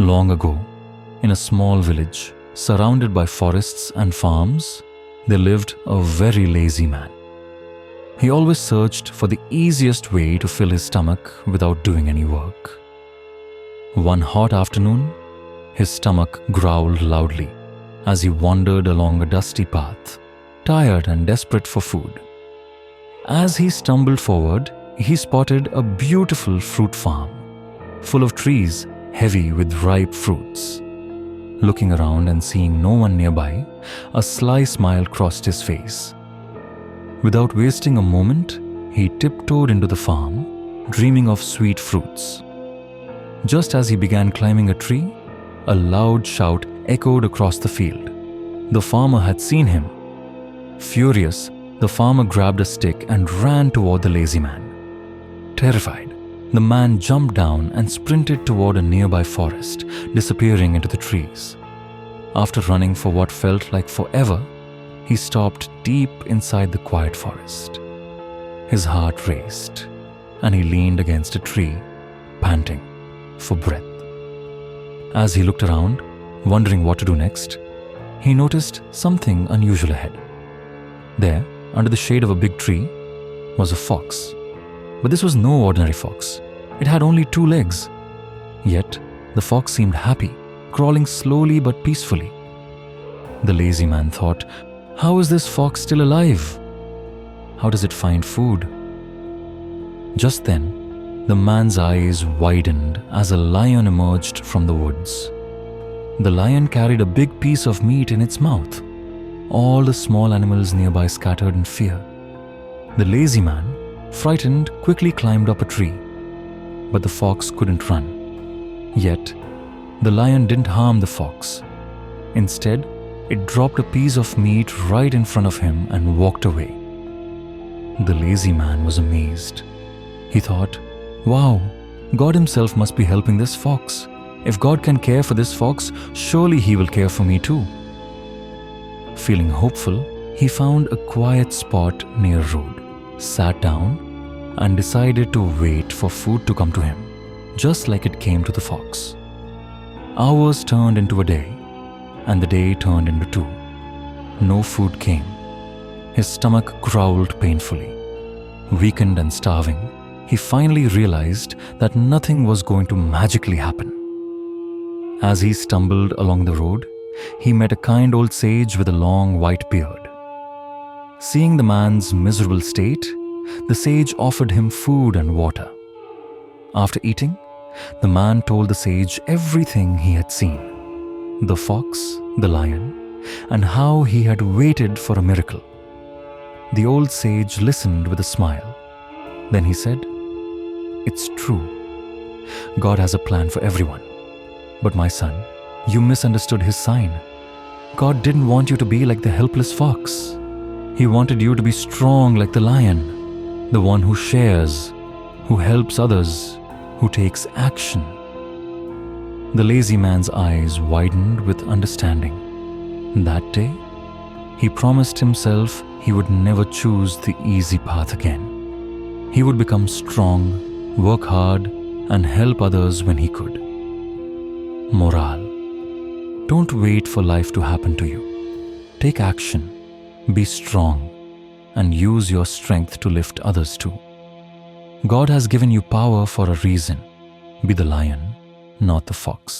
Long ago, in a small village surrounded by forests and farms, there lived a very lazy man. He always searched for the easiest way to fill his stomach without doing any work. One hot afternoon, his stomach growled loudly as he wandered along a dusty path, tired and desperate for food. As he stumbled forward, he spotted a beautiful fruit farm, full of trees heavy with ripe fruits. Looking around and seeing no one nearby, a sly smile crossed his face. Without wasting a moment, he tiptoed into the farm, dreaming of sweet fruits. Just as he began climbing a tree, a loud shout echoed across the field. The farmer had seen him. Furious, the farmer grabbed a stick and ran toward the lazy man. Terrified, the man jumped down and sprinted toward a nearby forest, disappearing into the trees. After running for what felt like forever, he stopped deep inside the quiet forest. His heart raced, and he leaned against a tree, panting for breath. As he looked around, wondering what to do next, he noticed something unusual ahead. There, under the shade of a big tree, was a fox. But this was no ordinary fox. It had only 2 legs. Yet, the fox seemed happy, crawling slowly but peacefully. The lazy man thought, how is this fox still alive? How does it find food? Just then, the man's eyes widened as a lion emerged from the woods. The lion carried a big piece of meat in its mouth. All the small animals nearby scattered in fear. The lazy man, frightened, quickly climbed up a tree. But the fox couldn't run. Yet, the lion didn't harm the fox. Instead, it dropped a piece of meat right in front of him and walked away. The lazy man was amazed. He thought, wow, God himself must be helping this fox. If God can care for this fox, surely he will care for me too. Feeling hopeful, he found a quiet spot near a road, sat down, and decided to wait for food to come to him, just like it came to the fox. Hours turned into a day, and the day turned into 2. No food came. His stomach growled painfully. Weakened and starving, he finally realized that nothing was going to magically happen. As he stumbled along the road, he met a kind old sage with a long white beard. Seeing the man's miserable state, the sage offered him food and water. After eating, the man told the sage everything he had seen: the fox, the lion, and how he had waited for a miracle. The old sage listened with a smile. Then he said, "It's true. God has a plan for everyone. But my son, you misunderstood his sign. God didn't want you to be like the helpless fox. He wanted you to be strong like the lion, the one who shares, who helps others, who takes action." The lazy man's eyes widened with understanding. That day, he promised himself he would never choose the easy path again. He would become strong, work hard, and help others when he could. Morale: don't wait for life to happen to you. Take action, be strong, and use your strength to lift others too. God has given you power for a reason. Be the lion, not the fox.